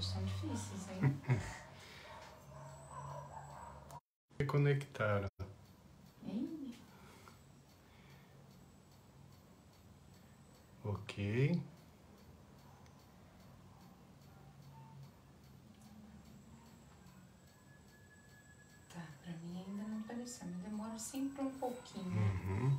são difíceis, hein? Reconectaram. Ok. Tá, pra mim ainda não apareceu, mas demora sempre um pouquinho. Uhum.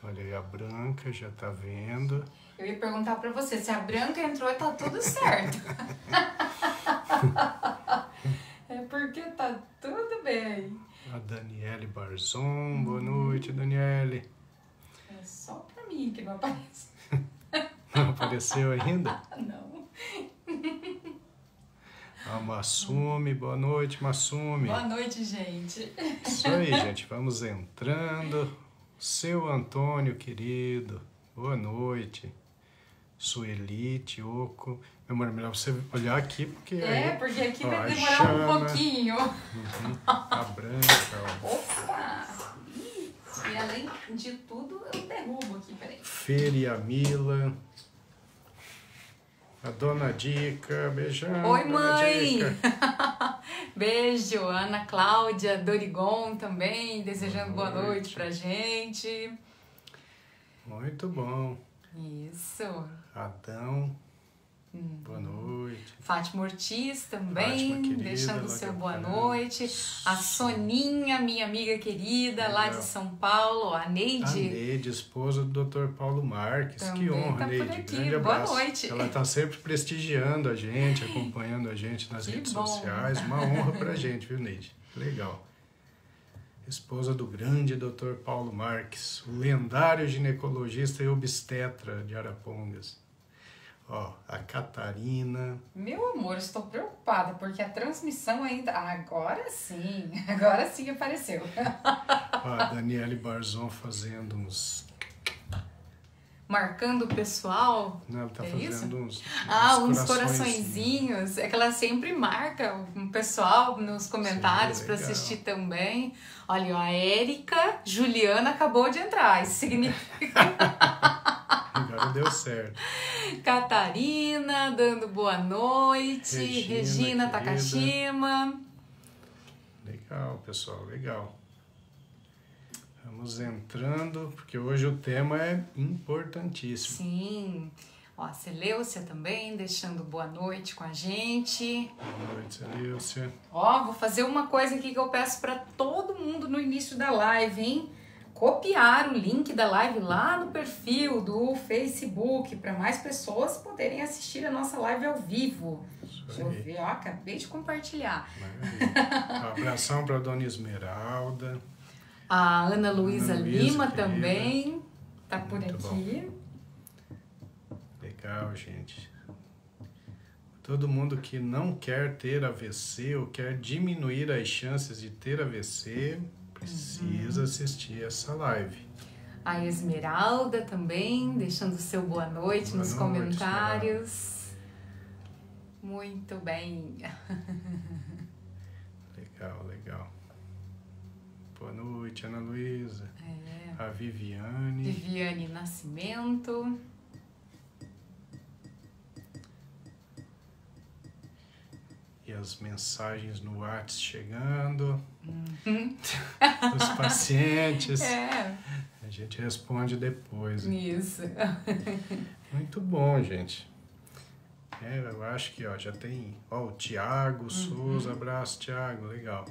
Olha aí, a Branca já tá vendo. Eu ia perguntar pra você, se a Branca entrou, tá tudo certo. É porque tá tudo bem. A Daniele Barzon, boa noite, Daniele. É só pra mim que não aparece. Não apareceu ainda? Não. A Massumi, boa noite, Massumi. Boa noite, gente. Isso aí, gente, vamos entrando. Seu Antônio, querido, boa noite. Sueli, Tioco. Meu amor, melhor você olhar aqui, porque Porque aqui ó, vai a demorar Jana, um pouquinho. a Branca, ó. Opa! E além de tudo, eu derrubo aqui, peraí. Feira e a Mila. A Dona Dica, beijão. Oi, Dona mãe! Dica. Beijo, Ana Cláudia, Dorigon também, desejando boa Boa noite noite pra gente. Muito bom. Isso. Adão, boa noite. Fátima Ortiz também, Fátima, querida, deixando o lá seu de boa Alcântara. noite. A Soninha, minha amiga querida, lá Legal. de São Paulo. A A Neide. Neide, esposa do Dr. Paulo Marques. Também Que honra, tá por Neide. aqui. Grande Boa abraço. noite. Ela está sempre prestigiando a gente, acompanhando a gente nas Que redes bom. sociais. Uma honra pra gente, viu, Neide? Legal. Esposa do grande Dr. Paulo Marques, o lendário ginecologista e obstetra de Arapongas. Ó, a Catarina. Meu amor, estou preocupada porque a transmissão ainda. Agora sim apareceu. Ó, a Daniele Barzon fazendo uns... Marcando o pessoal. Não, ela tá É fazendo uns uns coraçõezinhos. É que ela sempre marca o pessoal nos comentários Sim, para legal. assistir também. Olha, ó, a Érica Juliana acabou de entrar. Isso significa. Agora deu certo. Catarina dando boa noite. Regina querida. Takashima. Legal, pessoal, legal. Vamos entrando, porque hoje o tema é importantíssimo. Sim. Ó, a Celeucia também deixando boa noite com a gente. Boa noite, Celeucia. Ó, vou fazer uma coisa aqui que eu peço para todo mundo no início da live, hein? Copiar o link da live lá no perfil do Facebook para mais pessoas poderem assistir a nossa live ao vivo. Deixa eu ver, ó, acabei de compartilhar. Maravilha. Um abração para a Dona Esmeralda. A Ana Luísa Lima querida. também tá por Muito aqui. Legal, gente. Todo mundo que não quer ter AVC ou quer diminuir as chances de ter AVC precisa assistir essa live. A Esmeralda também, deixando seu boa noite Boa nos noite, comentários. Muito bem. Legal, legal. Boa noite, Ana Luísa. A Viviane. Viviane Nascimento. E as mensagens no WhatsApp chegando. Os pacientes. A gente responde depois. Isso. Muito bom, gente. Eu acho que ó, já tem o Tiago Souza. Abraço, Tiago. Legal.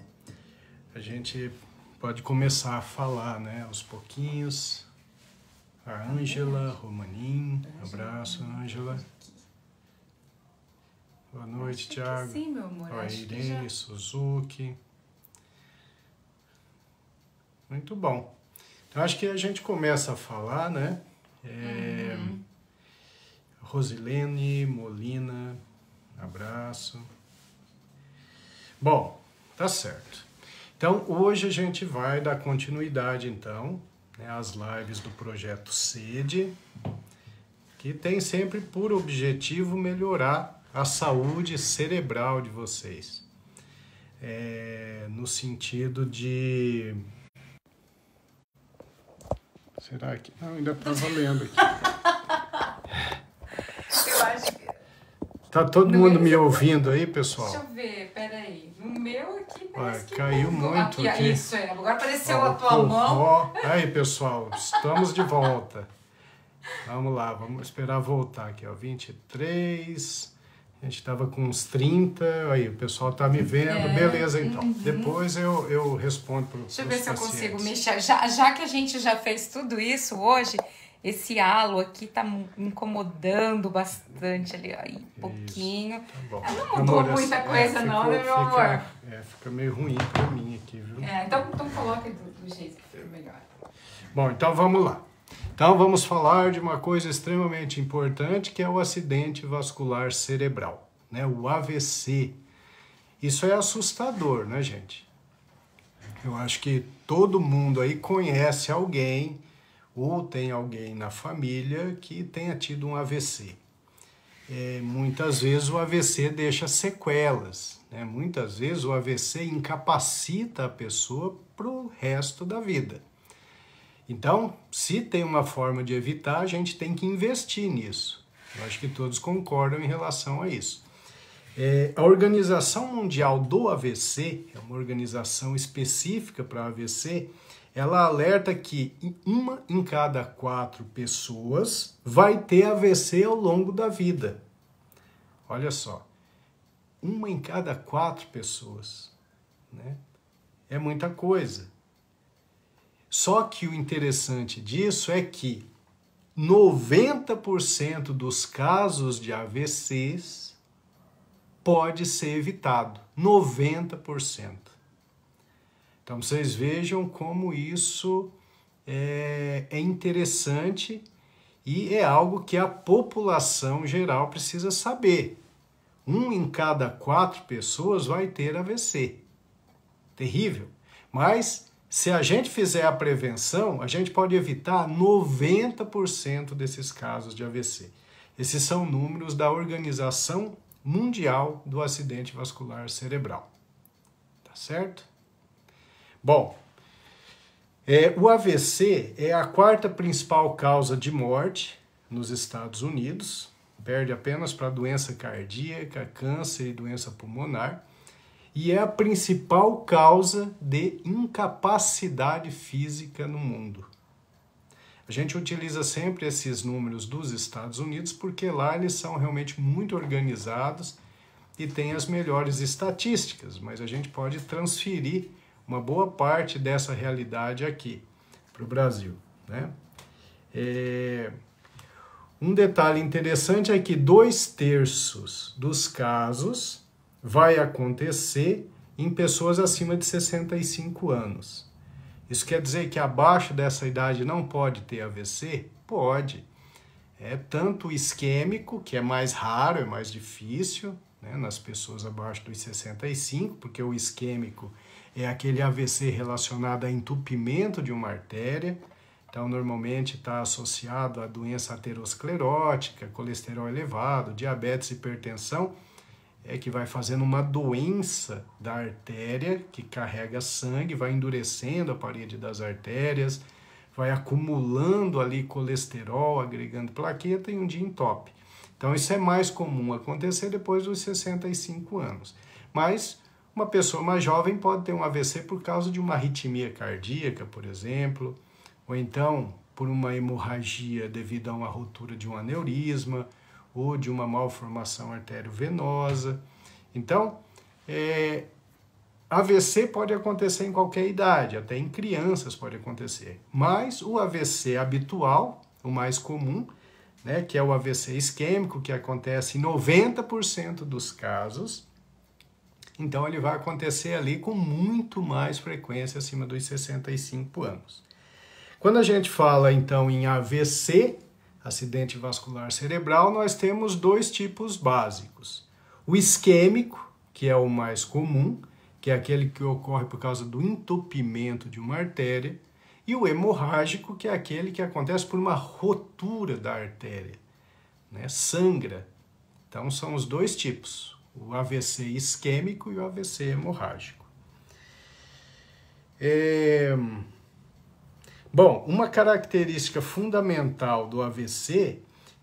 A gente pode começar a falar, né? Aos pouquinhos. A Ângela Romanin. Abraço, Ângela. Boa noite, Tiago. Sim, meu amor. Ó, a Acho que Irene já... Suzuki. Muito bom. Então, acho que a gente começa a falar, né? Rosilene Molina, abraço. Bom, tá certo. Então, hoje a gente vai dar continuidade, então, né, às lives do Projeto SEDE, que tem sempre por objetivo melhorar a saúde cerebral de vocês. No sentido de... Será que... Não, ainda está valendo aqui. Eu acho que... Tá todo No mundo meu me já- ouvindo aí, pessoal? Deixa eu ver, peraí. No meu aqui Olha, parece que caiu pegou. muito aqui. Isso, agora apareceu Ó, a tua mão. Ó, aí, pessoal, estamos de volta. Vamos lá, vamos esperar voltar aqui, ó. 23. A gente estava com uns 30. Aí, o pessoal tá me vendo. Beleza, então. Depois eu respondo para os Deixa eu ver se eu pacientes. consigo mexer. Já que a gente já fez tudo isso hoje, esse halo aqui tá me incomodando bastante ali, aí, um pouquinho. Tá bom. Não mudou muita coisa não, né, meu amor? Fica meio ruim para mim aqui, viu? Então coloca do jeito que fica melhor. Bom, então vamos lá. Então vamos falar de uma coisa extremamente importante, que é o acidente vascular cerebral, né? O AVC. Isso é assustador, né, gente? Eu acho que todo mundo aí conhece alguém ou tem alguém na família que tenha tido um AVC. Muitas vezes o AVC deixa sequelas, né? Muitas vezes o AVC incapacita a pessoa para o resto da vida. Então, se tem uma forma de evitar, a gente tem que investir nisso. Eu acho que todos concordam em relação a isso. A Organização Mundial do AVC, é uma organização específica para AVC, ela alerta que 1 em cada 4 pessoas vai ter AVC ao longo da vida. Olha só, 1 em cada 4 pessoas, né? É muita coisa. Só que o interessante disso é que 90% dos casos de AVCs pode ser evitado. 90%. Então vocês vejam como isso é interessante e é algo que a população geral precisa saber. 1 em cada 4 pessoas vai ter AVC. Terrível. Mas se a gente fizer a prevenção, a gente pode evitar 90% desses casos de AVC. Esses são números da Organização Mundial do Acidente Vascular Cerebral. Tá certo? Bom, o AVC é a 4ª principal causa de morte nos Estados Unidos. Perde apenas para doença cardíaca, câncer e doença pulmonar. E é a principal causa de incapacidade física no mundo. A gente utiliza sempre esses números dos Estados Unidos porque lá eles são realmente muito organizados e têm as melhores estatísticas, mas a gente pode transferir uma boa parte dessa realidade aqui para o Brasil, né? Um detalhe interessante é que 2/3 dos casos vai acontecer em pessoas acima de 65 anos. Isso quer dizer que abaixo dessa idade não pode ter AVC? Pode. É tanto isquêmico, que é mais raro, é mais difícil, né, nas pessoas abaixo dos 65, porque o isquêmico é aquele AVC relacionado a entupimento de uma artéria. Então, normalmente está associado a doença aterosclerótica, colesterol elevado, diabetes, hipertensão, que vai fazendo uma doença da artéria que carrega sangue, vai endurecendo a parede das artérias, vai acumulando ali colesterol, agregando plaqueta e um dia entope. Então isso é mais comum acontecer depois dos 65 anos. Mas uma pessoa mais jovem pode ter um AVC por causa de uma arritmia cardíaca, por exemplo, ou então por uma hemorragia devido a uma ruptura de um aneurisma, ou de uma malformação arteriovenosa. Então, AVC pode acontecer em qualquer idade, até em crianças pode acontecer. Mas o AVC habitual, o mais comum, né, que é o AVC isquêmico, que acontece em 90% dos casos, então ele vai acontecer ali com muito mais frequência acima dos 65 anos. Quando a gente fala, então, em AVC, acidente vascular cerebral, nós temos 2 tipos básicos. O isquêmico, que é o mais comum, que é aquele que ocorre por causa do entupimento de uma artéria, e o hemorrágico, que é aquele que acontece por uma rotura da artéria, né? Sangra. Então são os 2 tipos, o AVC isquêmico e o AVC hemorrágico. Bom, uma característica fundamental do AVC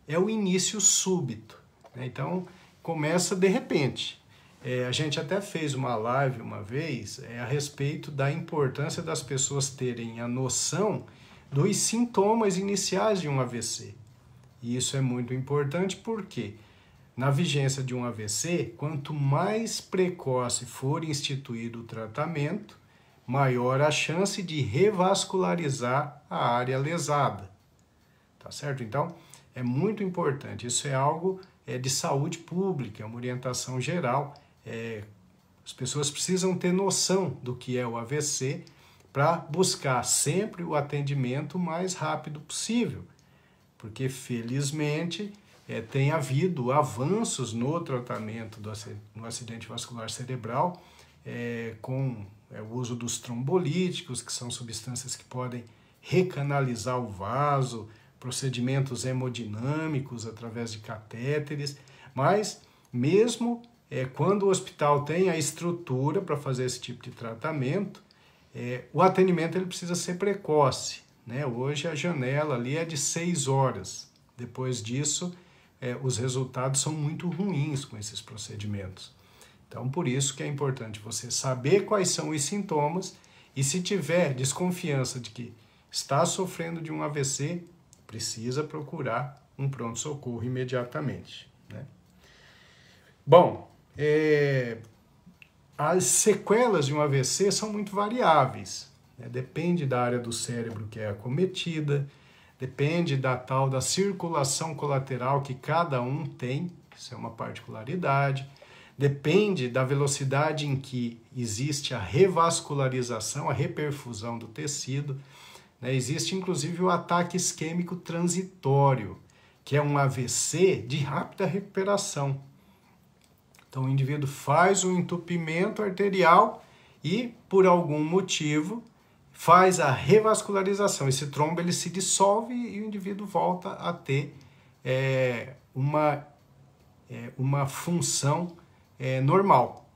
é o início súbito, né? Então, começa de repente. A gente até fez uma live uma vez a respeito da importância das pessoas terem a noção dos sintomas iniciais de um AVC. E isso é muito importante porque, na vigência de um AVC, quanto mais precoce for instituído o tratamento, maior a chance de revascularizar a área lesada. Tá certo? Então, é muito importante. Isso é algo de saúde pública, é uma orientação geral. As pessoas precisam ter noção do que é o AVC para buscar sempre o atendimento o mais rápido possível. Porque, felizmente, tem havido avanços no tratamento no acidente vascular cerebral com o uso dos trombolíticos, que são substâncias que podem recanalizar o vaso, procedimentos hemodinâmicos através de catéteres, mas mesmo quando o hospital tem a estrutura para fazer esse tipo de tratamento, o atendimento ele precisa ser precoce, né? Hoje a janela ali é de 6 horas. Depois disso, os resultados são muito ruins com esses procedimentos. Então, por isso que é importante você saber quais são os sintomas e, se tiver desconfiança de que está sofrendo de um AVC, precisa procurar um pronto-socorro imediatamente, né? Bom, as sequelas de um AVC são muito variáveis, né? Depende da área do cérebro que é acometida, depende da tal da circulação colateral que cada um tem, isso é uma particularidade, depende da velocidade em que existe a revascularização, a reperfusão do tecido, né? Existe inclusive o ataque isquêmico transitório, que é um AVC de rápida recuperação. Então o indivíduo faz um entupimento arterial e, por algum motivo, faz a revascularização. Esse trombo ele se dissolve e o indivíduo volta a ter uma função normal.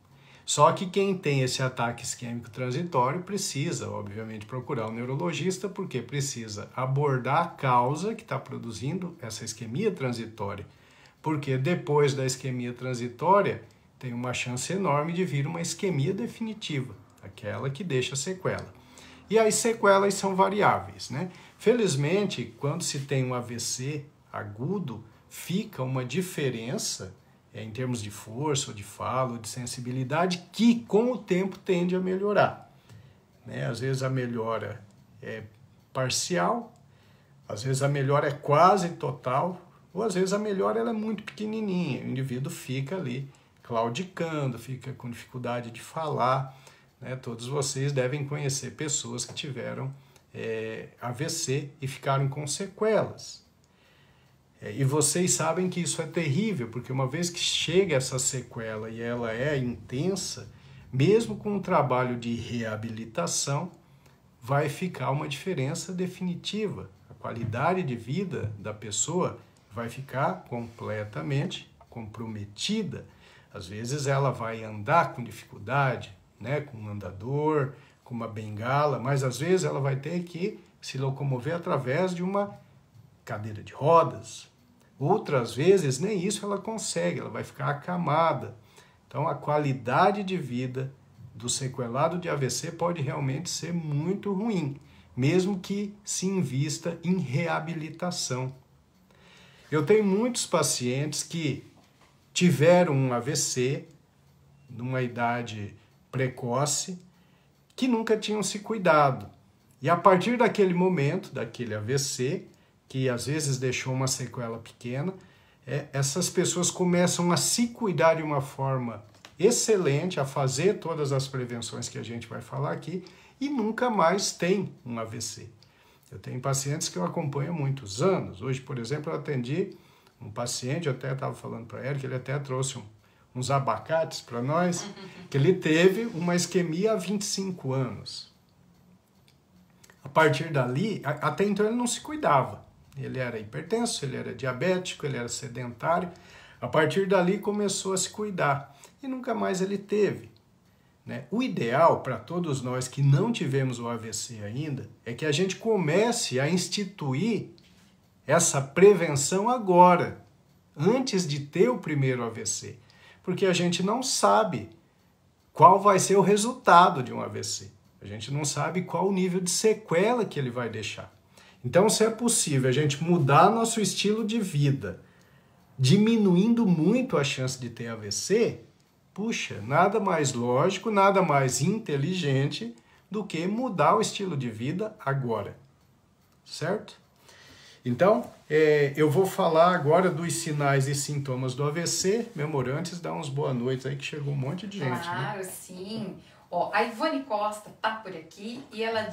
Só que quem tem esse ataque isquêmico transitório precisa, obviamente, procurar um neurologista, porque precisa abordar a causa que está produzindo essa isquemia transitória. Porque depois da isquemia transitória, tem uma chance enorme de vir uma isquemia definitiva, aquela que deixa sequela. E as sequelas são variáveis, né? Felizmente, quando se tem um AVC agudo, fica uma diferença em termos de força, ou de fala, ou de sensibilidade, que com o tempo tende a melhorar, né? Às vezes a melhora é parcial, às vezes a melhora é quase total, ou às vezes a melhora ela é muito pequenininha, o indivíduo fica ali claudicando, fica com dificuldade de falar, né? Todos vocês devem conhecer pessoas que tiveram AVC e ficaram com sequelas. E vocês sabem que isso é terrível, porque uma vez que chega essa sequela e ela é intensa, mesmo com um trabalho de reabilitação, vai ficar uma diferença definitiva. A qualidade de vida da pessoa vai ficar completamente comprometida. Às vezes ela vai andar com dificuldade, né, com um andador, com uma bengala, mas às vezes ela vai ter que se locomover através de uma cadeira de rodas. Outras vezes nem isso ela consegue, ela vai ficar acamada. Então a qualidade de vida do sequelado de AVC pode realmente ser muito ruim, mesmo que se invista em reabilitação. Eu tenho muitos pacientes que tiveram um AVC numa idade precoce, que nunca tinham se cuidado. E a partir daquele momento, daquele AVC, que às vezes deixou uma sequela pequena, essas pessoas começam a se cuidar de uma forma excelente, a fazer todas as prevenções que a gente vai falar aqui, e nunca mais tem um AVC. Eu tenho pacientes que eu acompanho há muitos anos. Hoje, por exemplo, eu atendi um paciente, eu até estava falando para ele, que ele até trouxe uns abacates para nós, que ele teve uma isquemia há 25 anos. A partir dali, até então ele não se cuidava. Ele era hipertenso, ele era diabético, ele era sedentário. A partir dali começou a se cuidar e nunca mais ele teve, né? O ideal para todos nós que não tivemos o AVC ainda é que a gente comece a instituir essa prevenção agora, antes de ter o primeiro AVC, porque a gente não sabe qual vai ser o resultado de um AVC. A gente não sabe qual o nível de sequela que ele vai deixar. Então, se é possível a gente mudar nosso estilo de vida, diminuindo muito a chance de ter AVC, puxa, nada mais lógico, nada mais inteligente do que mudar o estilo de vida agora, certo? Então, eu vou falar agora dos sinais e sintomas do AVC, mesmo antes, dá uns boa noites aí que chegou um monte de gente. Claro, né? sim. Ó, a Ivone Costa tá por aqui e ela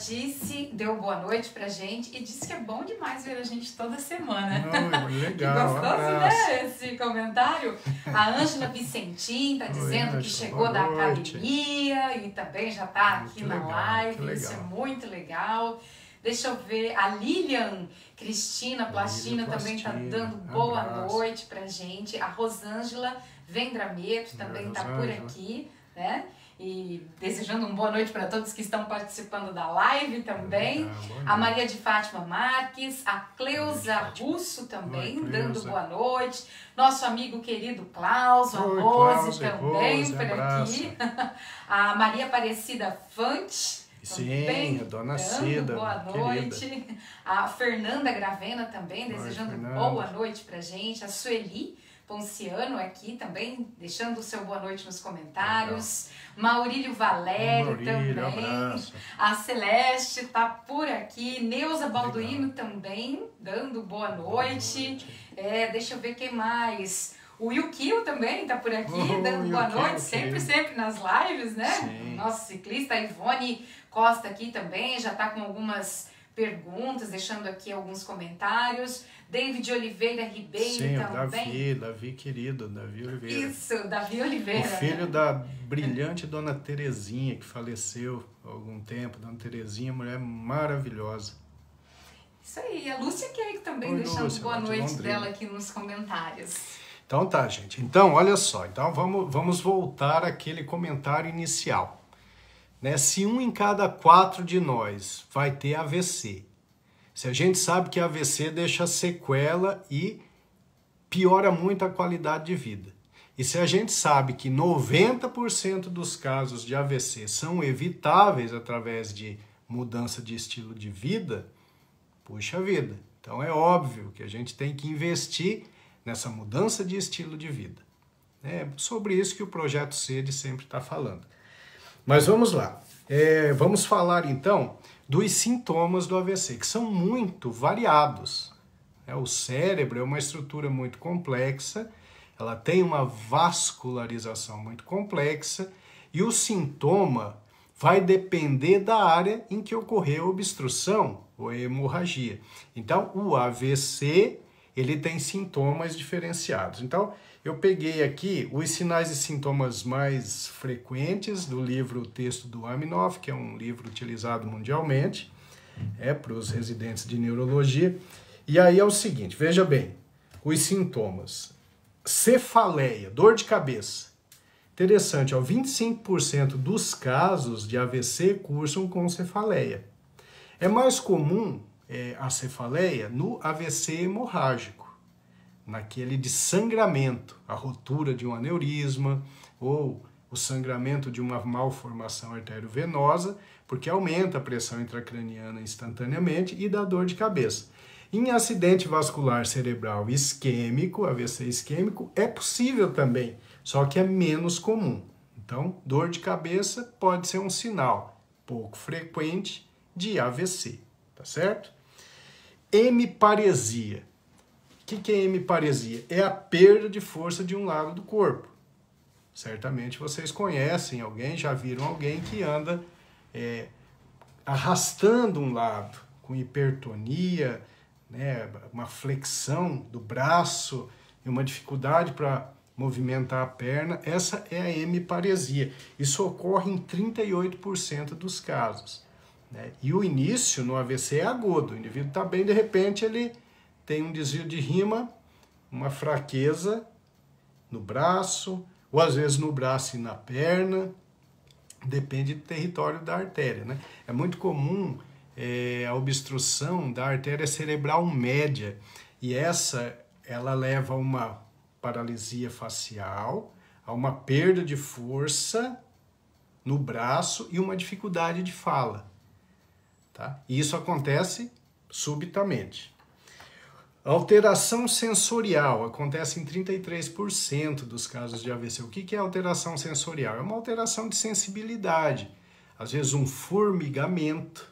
deu boa noite pra gente e disse que é bom demais ver a gente toda semana. Não, legal, Que gostoso, abraço. né, esse comentário? A Ângela Vicentim tá dizendo que chegou da academia e também já tá aqui na live, isso é muito legal. Deixa eu ver, a Lilian Cristina Plastina também tá dando boa noite pra gente. A Rosângela Vendrameto também tá por aqui, né? E desejando uma boa noite para todos que estão participando da live também. A Maria de Fátima Marques, a Cleusa Russo também, dando boa noite. Nosso amigo querido Klaus, a Rose também por aqui. A Maria Aparecida Fante. Sim, a dona Cida. Boa noite. Querida. A Fernanda Gravena também, desejando boa noite pra gente. A Sueli Ponciano aqui também, deixando o seu boa noite nos comentários. Maurílio Valério também. Abraço. A Celeste tá por aqui. Neuza Balduino também, dando boa noite. Deixa eu ver quem mais. O Yukio também tá por aqui, dando boa noite, sempre nas lives, né? Sim. Nosso ciclista, a Ivone Costa aqui também, já tá com algumas perguntas, deixando aqui alguns comentários. David Oliveira Ribeiro também. Sim, Davi querido, Davi Oliveira. Isso, Davi Oliveira. O filho da brilhante Dona Terezinha, que faleceu há algum tempo. Dona Terezinha, mulher maravilhosa. Isso aí, a Lúcia Keiko também, deixando Lúcia, boa noite dela aqui nos comentários. Então tá, gente. Então, olha só. Então vamos voltar àquele comentário inicial. Né? Se 1 em cada 4 de nós vai ter AVC, se a gente sabe que AVC deixa sequela e piora muito a qualidade de vida, e se a gente sabe que 90% dos casos de AVC são evitáveis através de mudança de estilo de vida, puxa vida. Então é óbvio que a gente tem que investir nessa mudança de estilo de vida. É sobre isso que o Projeto Sede sempre está falando. Mas vamos lá. Vamos falar então dos sintomas do AVC, que são muito variados. O cérebro é uma estrutura muito complexa, ela tem uma vascularização muito complexa e o sintoma vai depender da área em que ocorreu a obstrução ou a hemorragia. Então, o AVC ele tem sintomas diferenciados. Então, eu peguei aqui os sinais e sintomas mais frequentes do livro O Texto do Aminoff, que é um livro utilizado mundialmente, para os residentes de neurologia. E aí é o seguinte, veja bem, os sintomas. Cefaleia, dor de cabeça. Interessante, 25% dos casos de AVC cursam com cefaleia. É mais comum a cefaleia no AVC hemorrágico, naquele de sangramento, a rotura de um aneurisma ou o sangramento de uma malformação arteriovenosa, porque aumenta a pressão intracraniana instantaneamente e dá dor de cabeça. Em acidente vascular cerebral isquêmico, AVC isquêmico, é possível também, só que é menos comum. Então, dor de cabeça pode ser um sinal pouco frequente de AVC, tá certo? Hemiparesia. O que é hemiparesia? É a perda de força de um lado do corpo. Certamente vocês conhecem alguém, já viram alguém que anda arrastando um lado, com hipertonia, né, uma flexão do braço e uma dificuldade para movimentar a perna. Essa é a hemiparesia. Isso ocorre em 38% dos casos. Né? E o início no AVC é agudo. O indivíduo está bem, de repente ele tem um desvio de rima, uma fraqueza no braço, ou às vezes no braço e na perna, depende do território da artéria. Né? É muito comum a obstrução da artéria cerebral média, e ela leva a uma paralisia facial, a uma perda de força no braço e uma dificuldade de fala. Tá? E isso acontece subitamente. Alteração sensorial acontece em 33% dos casos de AVC. O que é alteração sensorial? É uma alteração de sensibilidade. Às vezes um formigamento,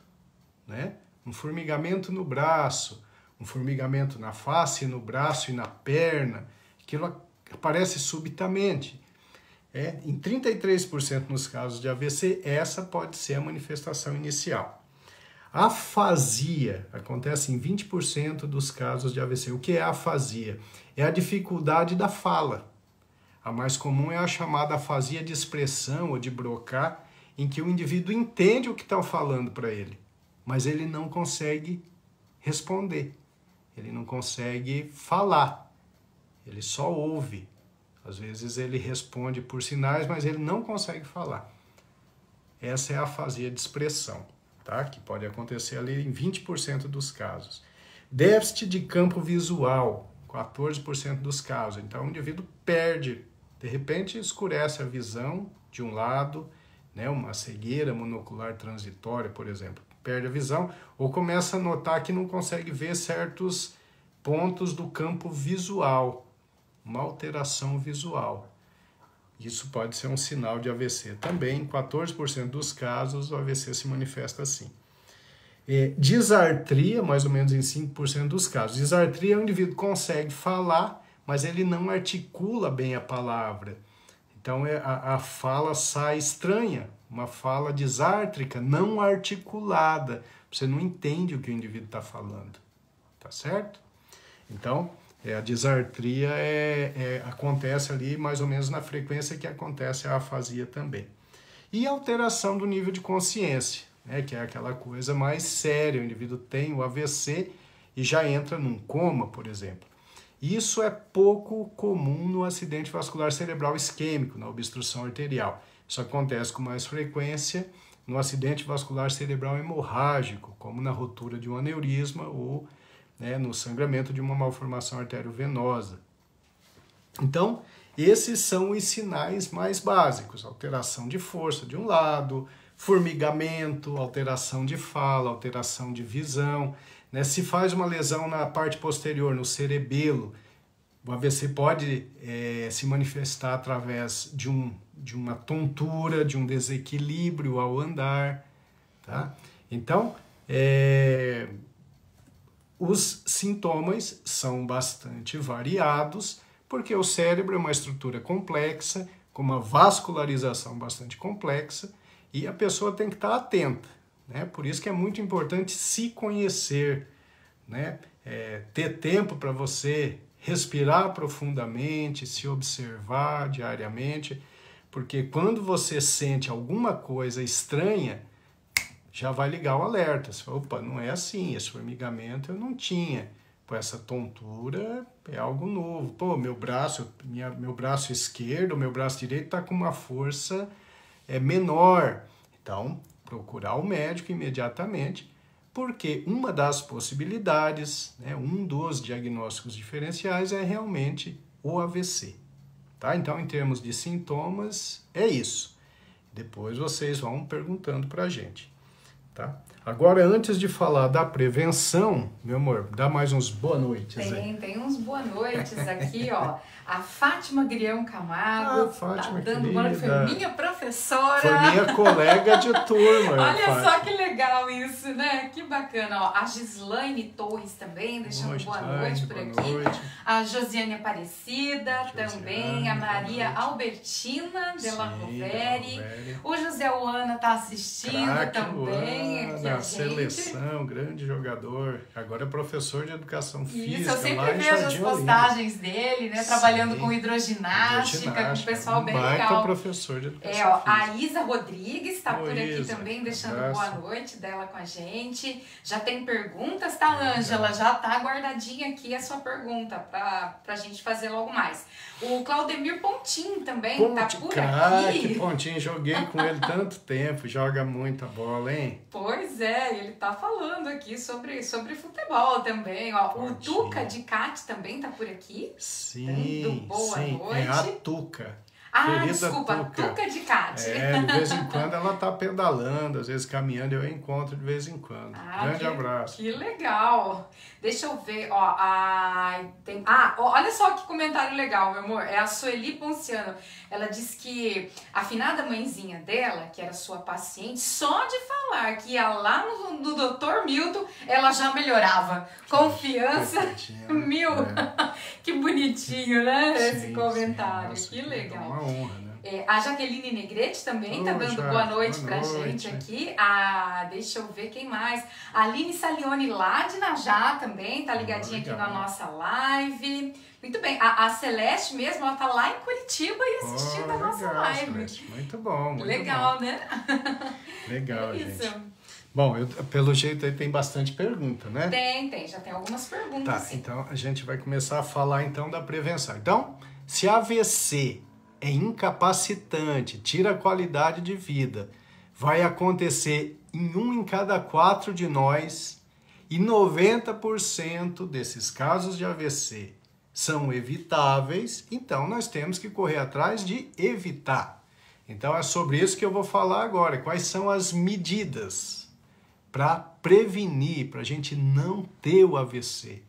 né? Um formigamento no braço, um formigamento na face, no braço e na perna. Aquilo aparece subitamente. Em 33% nos casos de AVC, essa pode ser a manifestação inicial. Afasia acontece em 20% dos casos de AVC. O que é afasia? É a dificuldade da fala. A mais comum é a chamada afasia de expressão ou de Broca, em que o indivíduo entende o que está falando para ele, mas ele não consegue responder, ele não consegue falar, ele só ouve. Às vezes ele responde por sinais, mas ele não consegue falar. Essa é a afasia de expressão. Tá? Que pode acontecer ali em 20% dos casos. Déficit de campo visual, 14% dos casos. Então, o indivíduo perde, de repente escurece a visão de um lado, né? Uma cegueira monocular transitória, por exemplo. Perde a visão ou começa a notar que não consegue ver certos pontos do campo visual. Uma alteração visual. Isso pode ser um sinal de AVC. Também, em 14% dos casos, o AVC se manifesta assim. Disartria, mais ou menos em 5% dos casos. Disartria, o indivíduo consegue falar, mas ele não articula bem a palavra. Então, a fala sai estranha, uma fala disártrica, não articulada. Você não entende o que o indivíduo está falando. Tá certo? Então, a disartria acontece ali mais ou menos na frequência que acontece a afasia também. E a alteração do nível de consciência, né, que é aquela coisa mais séria. O indivíduo tem o AVC e já entra num coma, por exemplo. Isso é pouco comum no acidente vascular cerebral isquêmico, na obstrução arterial. Isso acontece com mais frequência no acidente vascular cerebral hemorrágico, como na rotura de um aneurisma ou no sangramento de uma malformação arteriovenosa. Então, esses são os sinais mais básicos. Alteração de força de um lado, formigamento, alteração de fala, alteração de visão. Se faz uma lesão na parte posterior, no cerebelo, o AVC pode se manifestar através de uma tontura, de um desequilíbrio ao andar. Tá? Então, os sintomas são bastante variados, porque o cérebro é uma estrutura complexa, com uma vascularização bastante complexa, e a pessoa tem que estar atenta. Né? Por isso que é muito importante se conhecer, né? Ter tempo para você respirar profundamente, se observar diariamente, porque quando você sente alguma coisa estranha, já vai ligar o alerta. Você fala, opa, não é assim, esse formigamento eu não tinha. Pô, essa tontura é algo novo. Pô, meu braço esquerdo, meu braço direito está com uma força menor. Então, procurar o médico imediatamente, porque uma das possibilidades, um dos diagnósticos diferenciais é realmente o AVC. Tá? Então, em termos de sintomas, é isso. Depois vocês vão perguntando para a gente. Tá? Agora, antes de falar da prevenção, meu amor, dá mais uns boa noites aí. Tem uns boa noites aqui, ó. A Fátima Grião Camargo Fátima, tá dando querida. boa noite, foi minha professora. Foi minha colega de turma. Olha Fátima. só que legal isso, né? Que bacana, ó. A Gislaine Torres também, deixando boa noite por aqui. Noite. A Josiane Aparecida também. A Maria Albertina Della Roveri. O José Oana tá assistindo também. Aqui Na seleção, grande jogador. Agora é professor de educação física. Isso, eu sempre lá em vejo as Jardim postagens dele, né? Trabalhando com hidroginástica, com o pessoal bem legal. Professor de educação física. A Isa Rodrigues está por aqui Isa, também, deixando abraço. boa noite dela com a gente. Já tem perguntas, tá, Ângela? Já tá guardadinha aqui a sua pergunta pra gente fazer logo mais. O Claudemir Pontin também tá por aqui. Que Pontinho, joguei com ele tanto tempo, joga muita bola, hein? Pois é, ele tá falando aqui sobre futebol também, ó. O Ótimo. Tuca de Cat também tá por aqui. Sim, Dando boa sim, noite. é a Tuca. Ah, Querida desculpa, Tuca de Cat. De vez em quando ela tá pedalando, às vezes caminhando, eu encontro de vez em quando. Grande abraço. Que legal. Deixa eu ver, ó. Olha só que comentário legal, meu amor. É a Sueli Ponciano. Ela disse que a afinada mãezinha dela, que era sua paciente, só de falar que ia lá no Dr. Milton, ela já melhorava. Confiança mil. É. Que bonitinho, né? Esse comentário. Nossa, que legal. É uma honra, né? A Jaqueline Negrete também tá dando boa noite pra gente aqui. Deixa eu ver quem mais. A Aline Salione lá de Najá também tá ligadinha aqui na nossa live. Muito bem. A Celeste mesmo, ela tá lá em Curitiba e assistindo a nossa live. Celeste. Muito bom, muito legal, bom. Né? Legal, gente. Bom, pelo jeito aí tem bastante pergunta, né? Tem. Já tem algumas perguntas. Tá, sim. Então a gente vai começar a falar então da prevenção. Então, se AVC é incapacitante, tira a qualidade de vida, vai acontecer em 1 em cada 4 de nós e 90% desses casos de AVC são evitáveis, então nós temos que correr atrás de evitar. Então é sobre isso que eu vou falar agora. Quais são as medidas para prevenir, para a gente não ter o AVC?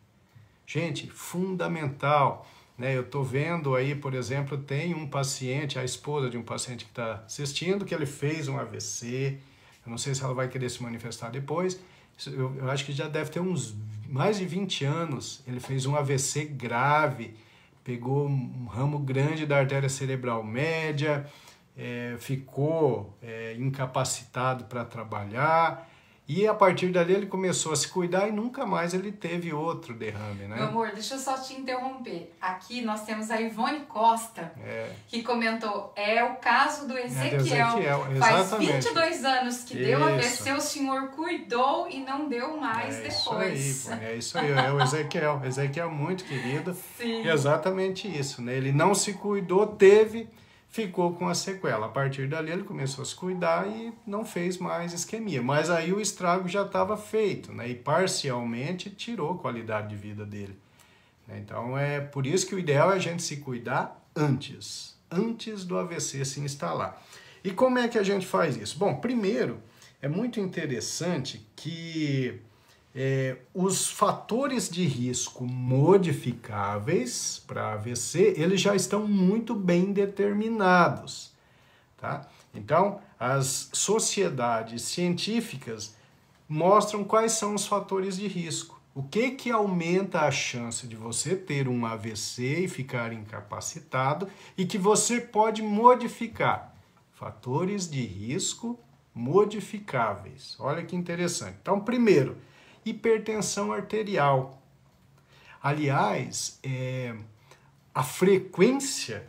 Gente, fundamental. Eu estou vendo aí, por exemplo, tem um paciente, a esposa de um paciente que está assistindo, que ele fez um AVC. Eu não sei se ela vai querer se manifestar depois. Eu acho que já deve ter uns mais de 20 anos. Ele fez um AVC grave, pegou um ramo grande da artéria cerebral média, ficou incapacitado para trabalhar. E a partir dali ele começou a se cuidar e nunca mais ele teve outro derrame, né? Meu amor, deixa eu só te interromper. Aqui nós temos a Ivone Costa, que comentou, é o caso do Ezequiel. Faz 22 anos que deu AVC, o senhor cuidou e não deu mais depois. É isso aí, é o Ezequiel. Ezequiel muito querido. Sim. Exatamente isso, né? Ele não se cuidou, ficou com a sequela. A partir dali ele começou a se cuidar e não fez mais isquemia. Mas aí o estrago já estava feito, né? E parcialmente tirou a qualidade de vida dele. Então é por isso que o ideal é a gente se cuidar antes do AVC se instalar. E como é que a gente faz isso? Bom, primeiro é muito interessante que os fatores de risco modificáveis para AVC, eles já estão muito bem determinados, tá? Então, as sociedades científicas mostram quais são os fatores de risco. O que aumenta a chance de você ter um AVC e ficar incapacitado e que você pode modificar? Fatores de risco modificáveis. Olha que interessante. Então, primeiro, hipertensão arterial. Aliás, a frequência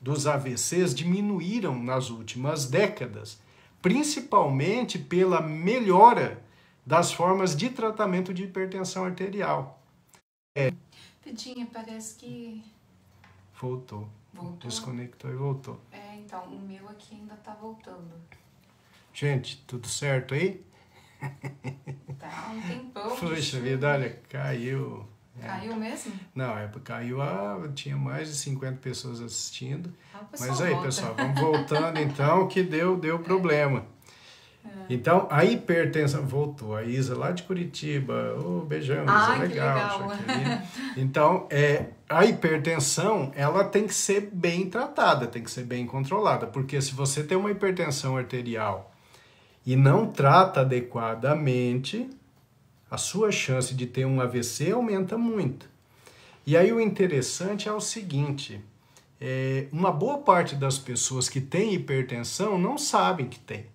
dos AVCs diminuíram nas últimas décadas, principalmente pela melhora das formas de tratamento de hipertensão arterial. Pedinha, parece que... Voltou. Desconectou e voltou. Então, o meu aqui ainda tá voltando. Gente, tudo certo aí? Tá um tempão. Puxa vida, olha, caiu. Caiu mesmo? Não, caiu, tinha mais de 50 pessoas assistindo. Mas aí, volta. pessoal, vamos voltando então, que deu problema. Então, a hipertensão voltou. A Isa lá de Curitiba. Beijão, Isa, legal. Então, a hipertensão, ela tem que ser bem tratada, tem que ser bem controlada. Porque se você tem uma hipertensão arterial e não trata adequadamente, a sua chance de ter um AVC aumenta muito. E aí o interessante é o seguinte, uma boa parte das pessoas que têm hipertensão não sabem que tem,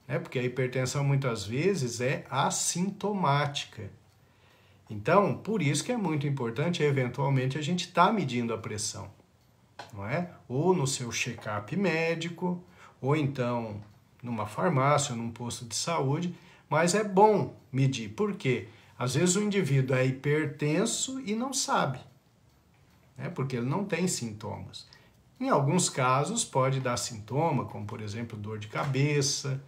né? Porque a hipertensão muitas vezes é assintomática. Então, por isso que é muito importante, eventualmente, a gente estar medindo a pressão, não é? Ou no seu check-up médico, ou então numa farmácia, ou num posto de saúde, mas é bom medir. Por quê? Às vezes o indivíduo é hipertenso e não sabe, né? Porque ele não tem sintomas. Em alguns casos pode dar sintoma, como por exemplo dor de cabeça,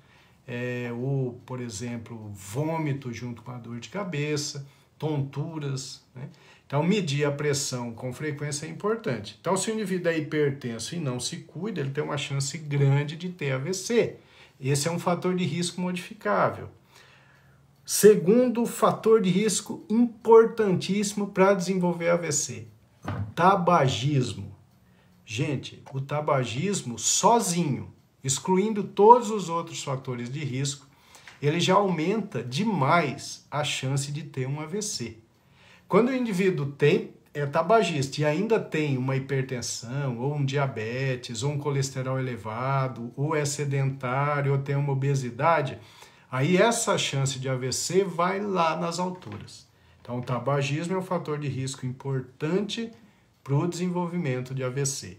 ou, por exemplo, vômito junto com a dor de cabeça, tonturas, né? Então, medir a pressão com frequência é importante. Então, se o indivíduo é hipertenso e não se cuida, ele tem uma chance grande de ter AVC. Esse é um fator de risco modificável. Segundo fator de risco importantíssimo para desenvolver AVC, tabagismo. Gente, o tabagismo sozinho, excluindo todos os outros fatores de risco, ele já aumenta demais a chance de ter um AVC. Quando o indivíduo é tabagista e ainda tem uma hipertensão, ou um diabetes, ou um colesterol elevado, ou é sedentário, ou tem uma obesidade, aí essa chance de AVC vai lá nas alturas. Então, o tabagismo é um fator de risco importante para o desenvolvimento de AVC.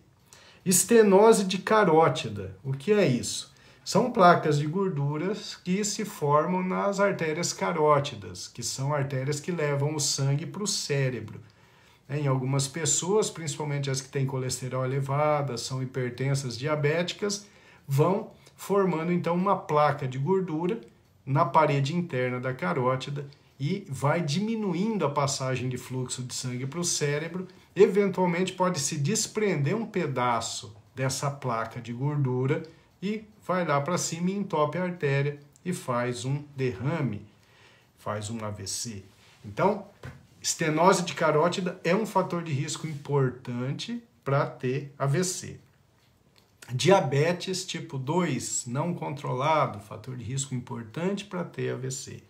Estenose de carótida, o que é isso? São placas de gorduras que se formam nas artérias carótidas, que são artérias que levam o sangue para o cérebro. Em algumas pessoas, principalmente as que têm colesterol elevado, são hipertensas, diabéticas, vão formando então uma placa de gordura na parede interna da carótida e vai diminuindo a passagem de fluxo de sangue para o cérebro. Eventualmente pode se desprender um pedaço dessa placa de gordura e vai lá para cima e entope a artéria e faz um derrame, faz um AVC. Então, estenose de carótida é um fator de risco importante para ter AVC. Diabetes tipo 2 não controlado, fator de risco importante para ter AVC.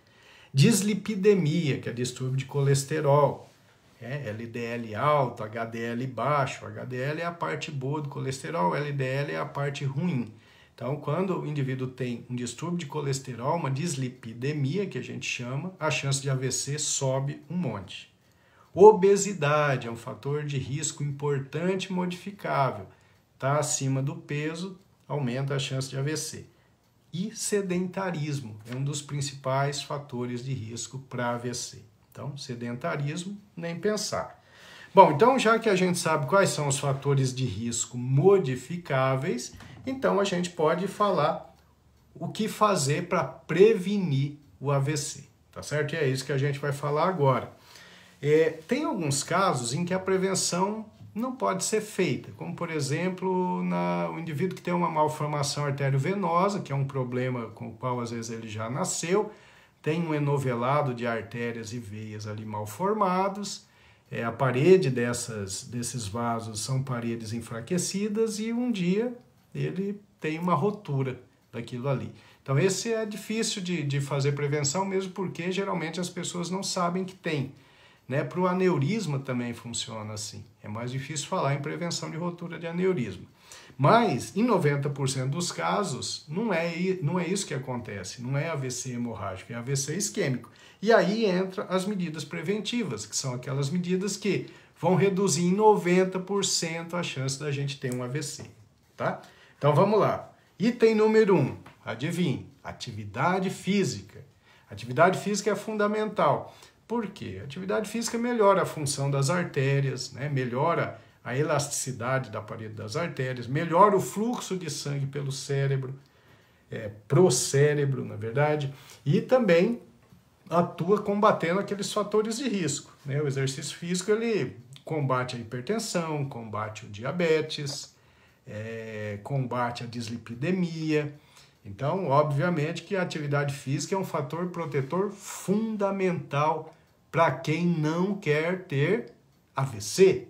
Dislipidemia, que é distúrbio de colesterol, LDL alto, HDL baixo. HDL é a parte boa do colesterol, LDL é a parte ruim. Então, quando o indivíduo tem um distúrbio de colesterol, uma dislipidemia, que a gente chama, a chance de AVC sobe um monte. Obesidade é um fator de risco importante e modificável. Está acima do peso, aumenta a chance de AVC. E sedentarismo é um dos principais fatores de risco para AVC. Então, sedentarismo, nem pensar. Bom, então já que a gente sabe quais são os fatores de risco modificáveis, então a gente pode falar o que fazer para prevenir o AVC, tá certo? E é isso que a gente vai falar agora. Tem alguns casos em que a prevenção não pode ser feita, como por exemplo, o indivíduo que tem uma malformação arteriovenosa, que é um problema com o qual às vezes ele já nasceu, tem um enovelado de artérias e veias ali mal formados, a parede desses vasos são paredes enfraquecidas e um dia ele tem uma rotura daquilo ali. Então esse é difícil de fazer prevenção mesmo porque geralmente as pessoas não sabem que tem. Para o aneurisma também funciona assim. É mais difícil falar em prevenção de rotura de aneurisma. Mas, em 90% dos casos, não é isso que acontece. Não é AVC hemorrágico, é AVC isquêmico. E aí entra as medidas preventivas, que são aquelas medidas que vão reduzir em 90% a chance da gente ter um AVC. Tá? Então, vamos lá. Item número 1, adivinhe, atividade física. Atividade física é fundamental. Por quê? A atividade física melhora a função das artérias, melhora a elasticidade da parede das artérias, melhora o fluxo de sangue pelo cérebro, pro cérebro, na verdade, e também atua combatendo aqueles fatores de risco. O exercício físico ele combate a hipertensão, combate o diabetes, combate a dislipidemia. Então, obviamente que a atividade física é um fator protetor fundamental para quem não quer ter AVC.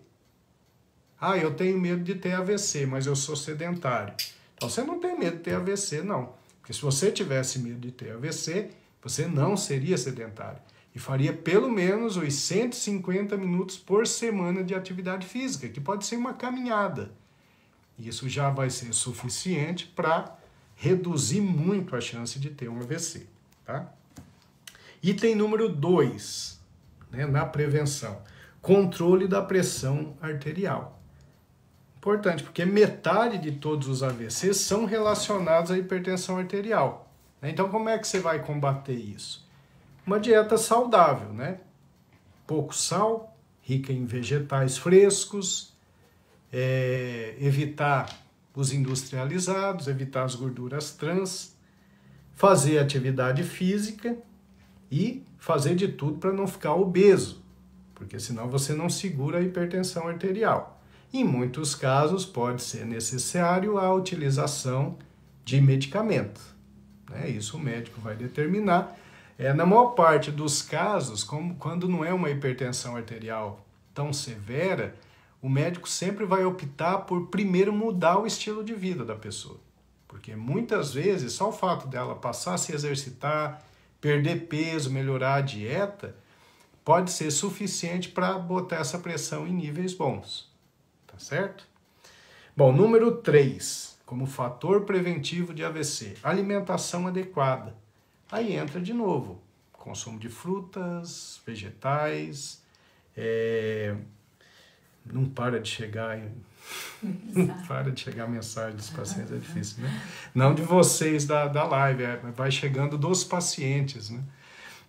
Eu tenho medo de ter AVC, mas eu sou sedentário. Então, você não tem medo de ter AVC, não. Porque se você tivesse medo de ter AVC, você não seria sedentário. E faria pelo menos os 150 minutos por semana de atividade física, que pode ser uma caminhada. Isso já vai ser suficiente para reduzir muito a chance de ter um AVC. Tá? Item número 2, na prevenção. Controle da pressão arterial. Importante, porque metade de todos os AVCs são relacionados à hipertensão arterial. Então, como é que você vai combater isso? Uma dieta saudável, Pouco sal, rica em vegetais frescos, evitar os industrializados, evitar as gorduras trans, fazer atividade física e fazer de tudo para não ficar obeso, porque senão você não segura a hipertensão arterial. Em muitos casos pode ser necessário a utilização de medicamento, né? Isso o médico vai determinar. Na maior parte dos casos, quando não é uma hipertensão arterial tão severa, o médico sempre vai optar por primeiro mudar o estilo de vida da pessoa. Porque muitas vezes só o fato dela passar a se exercitar, perder peso, melhorar a dieta, pode ser suficiente para botar essa pressão em níveis bons. Tá certo? Bom, número 3, como fator preventivo de AVC, alimentação adequada. Aí entra de novo, consumo de frutas, vegetais, não para de chegar mensagem dos pacientes, é difícil, né? Não de vocês da live, vai chegando dos pacientes, né?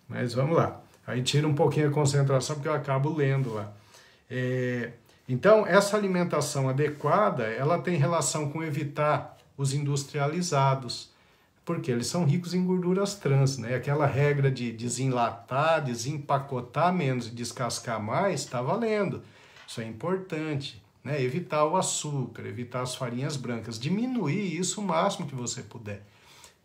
Mas vamos lá. Aí tira um pouquinho a concentração, porque eu acabo lendo lá. Então, essa alimentação adequada, ela tem relação com evitar os industrializados, porque eles são ricos em gorduras trans, né? Aquela regra de desenlatar, desempacotar menos e descascar mais, está valendo. Isso é importante, né? Evitar o açúcar, evitar as farinhas brancas, diminuir isso o máximo que você puder.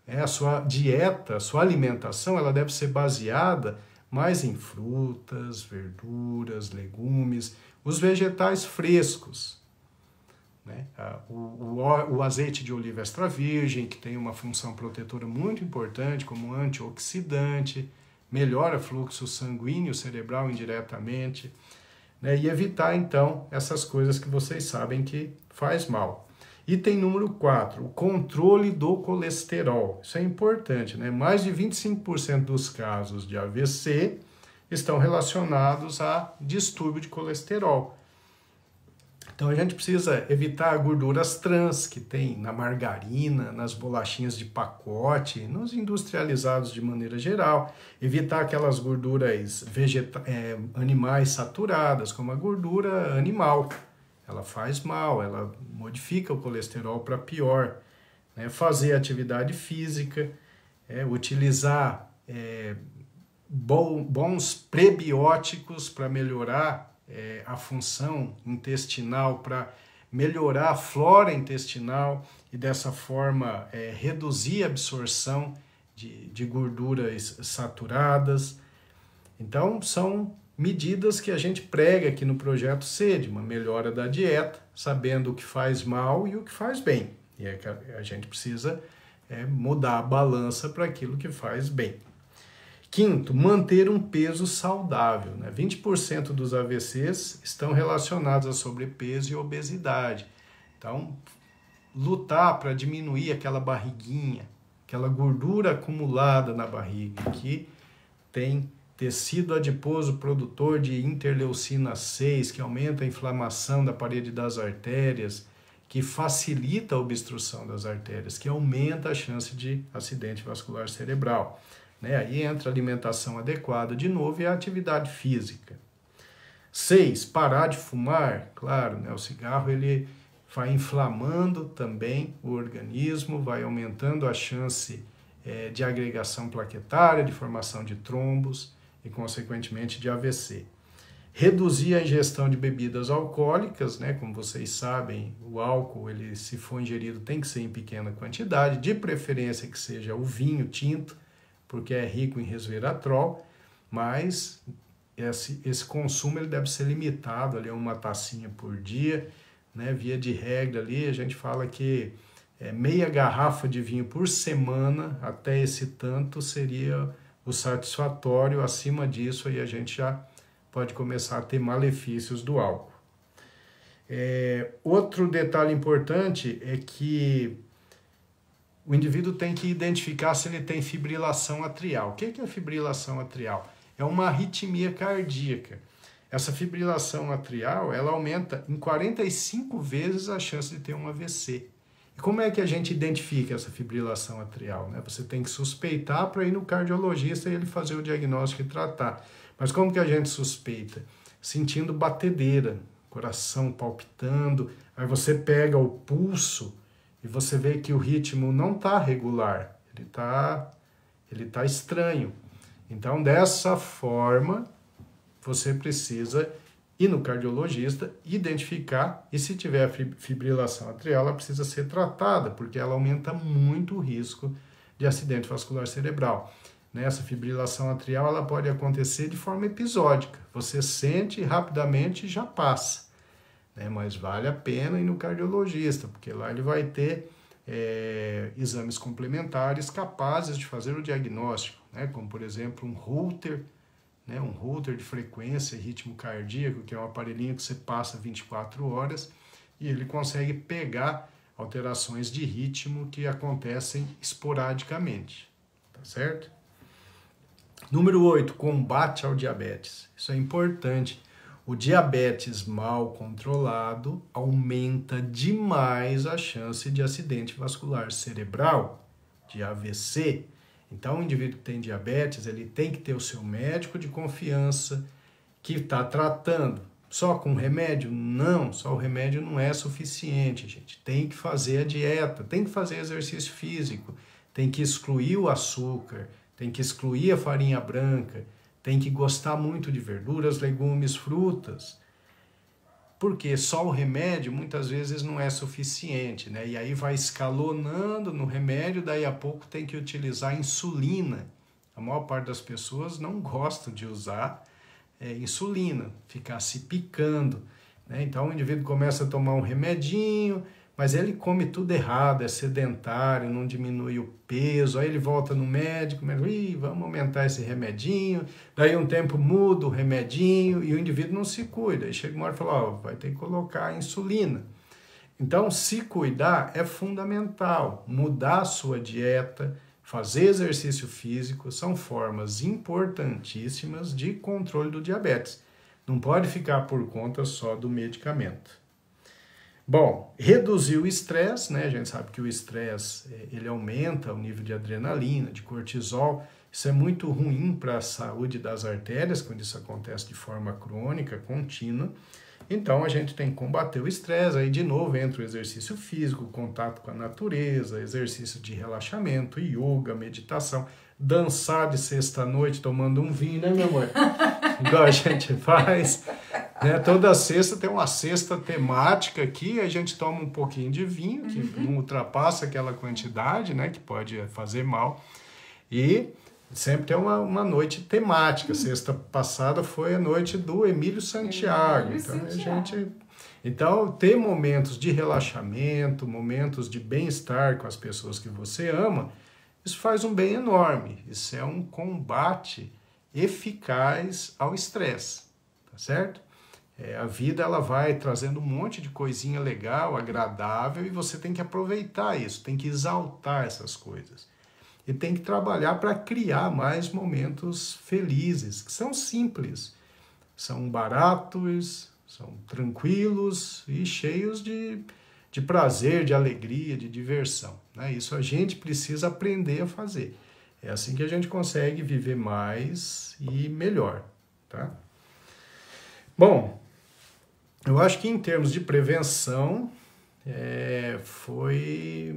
A sua dieta, a sua alimentação, ela deve ser baseada mais em frutas, verduras, legumes, os vegetais frescos, né? O azeite de oliva extra virgem, que tem uma função protetora muito importante como antioxidante, melhora fluxo sanguíneo cerebral indiretamente, né? E evitar, então, essas coisas que vocês sabem que faz mal. Item número 4, o controle do colesterol. Isso é importante, né? Mais de 25% dos casos de AVC estão relacionados a distúrbio de colesterol. Então a gente precisa evitar gorduras trans que tem na margarina, nas bolachinhas de pacote, nos industrializados de maneira geral. Evitar aquelas gorduras animais saturadas, como a gordura animal. Ela faz mal, ela modifica o colesterol para pior. Né? Fazer atividade física, utilizar bons prebióticos para melhorar a função intestinal, para melhorar a flora intestinal e dessa forma reduzir a absorção de gorduras saturadas. Então, são medidas que a gente prega aqui no Projeto SED, uma melhora da dieta, sabendo o que faz mal e o que faz bem. E a gente precisa mudar a balança para aquilo que faz bem. Quinto, manter um peso saudável. Né? 20% dos AVCs estão relacionados a sobrepeso e obesidade. Então, lutar para diminuir aquela barriguinha, aquela gordura acumulada na barriga, que tem tecido adiposo produtor de interleucina 6, que aumenta a inflamação da parede das artérias, que facilita a obstrução das artérias, que aumenta a chance de acidente vascular cerebral. Né? Aí entra a alimentação adequada de novo e a atividade física. 6, parar de fumar. Claro, né? O cigarro ele vai inflamando também o organismo, vai aumentando a chance de agregação plaquetária, de formação de trombos e, consequentemente, de AVC. Reduzir a ingestão de bebidas alcoólicas, né? Como vocês sabem, o álcool, ele, se for ingerido, tem que ser em pequena quantidade, de preferência que seja o vinho tinto, porque é rico em resveratrol, mas esse consumo ele deve ser limitado ali a uma tacinha por dia, né? Via de regra ali, a gente fala que meia garrafa de vinho por semana, até esse tanto seria o satisfatório. Acima disso aí a gente já pode começar a ter malefícios do álcool. Outro detalhe importante é que o indivíduo tem que identificar se ele tem fibrilação atrial. O que é fibrilação atrial? É uma arritmia cardíaca. Essa fibrilação atrial, ela aumenta em 45 vezes a chance de ter um AVC. E como é que a gente identifica essa fibrilação atrial? Né? Você tem que suspeitar para ir no cardiologista e ele fazer o diagnóstico e tratar. Mas como que a gente suspeita? Sentindo batedeira, coração palpitando, aí você pega o pulso e você vê que o ritmo não está regular, ele tá estranho. Então, dessa forma, você precisa ir no cardiologista, identificar, e se tiver fibrilação atrial, ela precisa ser tratada, porque ela aumenta muito o risco de acidente vascular cerebral. Essa fibrilação atrial ela pode acontecer de forma episódica. Você sente rapidamente e já passa. Mas vale a pena ir no cardiologista, porque lá ele vai ter exames complementares capazes de fazer o diagnóstico, como, por exemplo, um Holter, um Holter de frequência e ritmo cardíaco, que é um aparelhinho que você passa 24 horas e ele consegue pegar alterações de ritmo que acontecem esporadicamente, tá certo? Número 8, combate ao diabetes. Isso é importante. O diabetes mal controlado aumenta demais a chance de acidente vascular cerebral, de AVC. Então, o indivíduo que tem diabetes, ele tem que ter o seu médico de confiança que está tratando. Só com remédio? Não, só o remédio não é suficiente, gente. Tem que fazer a dieta, tem que fazer exercício físico, tem que excluir o açúcar, tem que excluir a farinha branca, tem que gostar muito de verduras, legumes, frutas. Porque só o remédio muitas vezes não é suficiente, E aí vai escalonando no remédio, daí a pouco tem que utilizar insulina. A maior parte das pessoas não gostam de usar insulina, ficar se picando, Então o indivíduo começa a tomar um remedinho, mas ele come tudo errado, é sedentário, não diminui o peso, aí ele volta no médico, vamos aumentar esse remedinho, daí um tempo muda o remedinho e o indivíduo não se cuida, aí chega uma hora e fala, vai ter que colocar insulina. Então, se cuidar é fundamental, mudar a sua dieta, fazer exercício físico, são formas importantíssimas de controle do diabetes. Não pode ficar por conta só do medicamento. Bom, reduzir o estresse, A gente sabe que o estresse, ele aumenta o nível de adrenalina, de cortisol. Isso é muito ruim para a saúde das artérias, quando isso acontece de forma crônica, contínua. Então, a gente tem que combater o estresse. Aí, de novo, entra o exercício físico, o contato com a natureza, exercício de relaxamento, yoga, meditação, dançar de sexta-noite tomando um vinho, meu amor? Igual a gente faz. Toda sexta tem uma cesta temática aqui, a gente toma um pouquinho de vinho, que não ultrapassa aquela quantidade, que pode fazer mal. E sempre tem uma noite temática. Sexta passada foi a noite do Emílio Santiago. Então, ter momentos de relaxamento, momentos de bem-estar com as pessoas que você ama, isso faz um bem enorme. Isso é um combate eficaz ao estresse, tá certo? A vida ela vai trazendo um monte de coisinha legal, agradável, e você tem que aproveitar isso, tem que exaltar essas coisas. E tem que trabalhar para criar mais momentos felizes, que são simples, são baratos, são tranquilos e cheios de prazer, de alegria, de diversão. Isso a gente precisa aprender a fazer. É assim que a gente consegue viver mais e melhor, tá? Bom, eu acho que em termos de prevenção, foi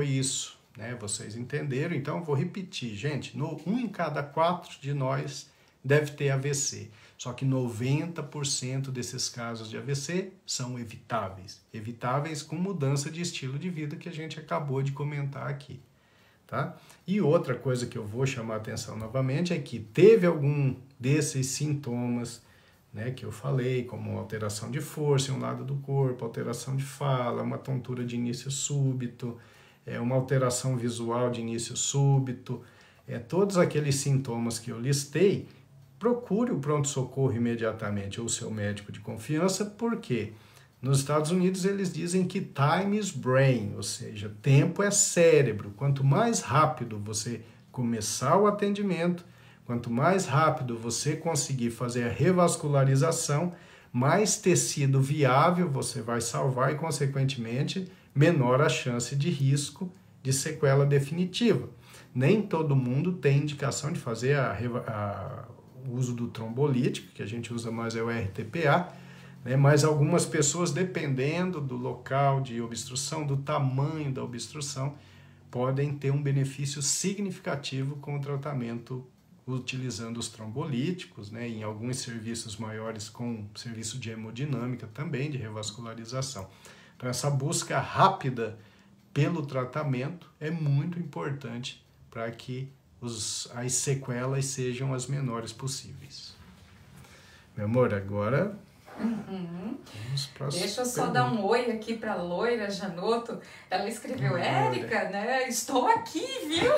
isso, Vocês entenderam? Então, vou repetir, gente. 1 em cada 4 de nós deve ter AVC. Só que 90% desses casos de AVC são evitáveis. Evitáveis com mudança de estilo de vida que a gente acabou de comentar aqui. Tá? E outra coisa que eu vou chamar a atenção novamente é que teve algum desses sintomas que eu falei, como alteração de força em um lado do corpo, alteração de fala, uma tontura de início súbito, uma alteração visual de início súbito, todos aqueles sintomas que eu listei, procure o pronto-socorro imediatamente ou o seu médico de confiança, porque nos Estados Unidos eles dizem que time is brain, ou seja, tempo é cérebro. Quanto mais rápido você começar o atendimento, quanto mais rápido você conseguir fazer a revascularização, mais tecido viável você vai salvar e, consequentemente, menor a chance de risco de sequela definitiva. Nem todo mundo tem indicação de fazer o uso do trombolítico, que a gente usa mais é o RTPA, mas algumas pessoas, dependendo do local de obstrução, do tamanho da obstrução, podem ter um benefício significativo com o tratamento utilizando os trombolíticos, né? Em alguns serviços maiores com serviço de hemodinâmica também, de revascularização. Então, essa busca rápida pelo tratamento é muito importante para que as sequelas sejam as menores possíveis. Meu amor, agora vamos para as Deixa eu só dar um oi aqui para a Loira Janotto. Ela escreveu, Érica, né? Estou aqui, viu?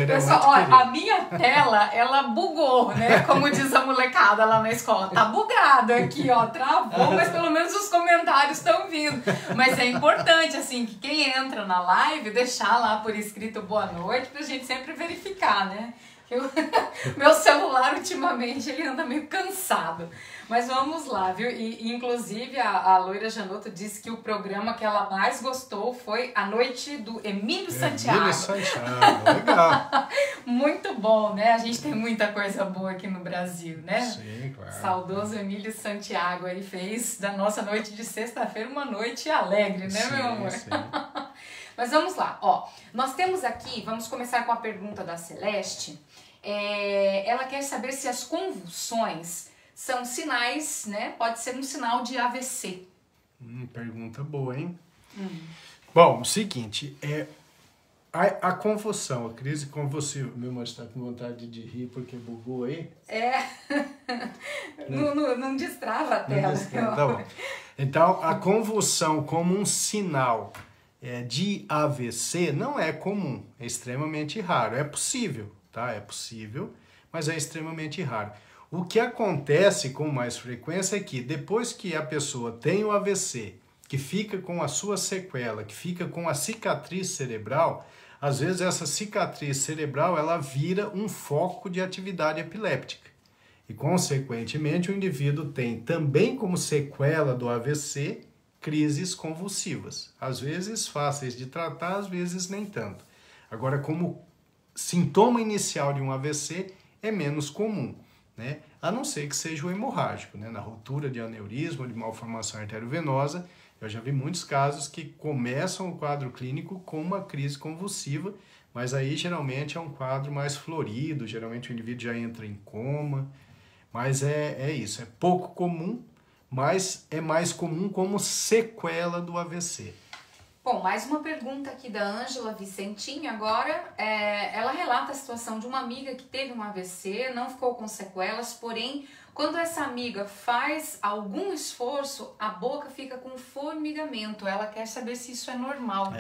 Pessoal, olha, a minha tela, ela bugou, né? Como diz a molecada lá na escola. Tá bugado aqui, ó, travou, mas pelo menos os comentários estão vindo. Mas é importante, assim, que quem entra na live, deixar lá por escrito boa noite, pra gente sempre verificar, né? Meu celular, ultimamente, ele anda meio cansado. Mas vamos lá, viu? E inclusive, a Loira Janotto disse que o programa que ela mais gostou foi A Noite do Emílio Santiago. Emílio Santiago, legal. Muito bom, né? A gente tem muita coisa boa aqui no Brasil, né? Sim, claro. Saudoso Emílio Santiago aí fez da nossa noite de sexta-feira uma noite alegre, né, sim, meu amor? Sim. Mas vamos lá, ó. Nós temos aqui, vamos começar com a pergunta da Celeste. Ela quer saber se as convulsões são sinais, né? Pode ser um sinal de AVC. Pergunta boa, hein? Bom, o seguinte, a convulsão, a crise convulsiva, meu irmão está com vontade de rir porque bugou aí? Não destrava a tela. Tá bom. Então, a convulsão como um sinal de AVC não é comum, é extremamente raro. É possível, tá? É possível, mas é extremamente raro. O que acontece com mais frequência é que depois que a pessoa tem o AVC, que fica com a sua sequela, que fica com a cicatriz cerebral, às vezes essa cicatriz cerebral ela vira um foco de atividade epiléptica. E, consequentemente, o indivíduo tem também como sequela do AVC crises convulsivas. Às vezes fáceis de tratar, às vezes nem tanto. Agora, como sintoma inicial de um AVC, é menos comum, né? A não ser que seja o hemorrágico, né? Na ruptura de aneurisma, de malformação arteriovenosa, eu já vi muitos casos que começam o quadro clínico com uma crise convulsiva, mas aí geralmente é um quadro mais florido, geralmente o indivíduo já entra em coma, mas é isso, é pouco comum, mas é mais comum como sequela do AVC. Bom, mais uma pergunta aqui da Ângela Vicentinho agora. Ela relata a situação de uma amiga que teve um AVC, não ficou com sequelas, porém, quando essa amiga faz algum esforço, a boca fica com formigamento. Ela quer saber se isso é normal.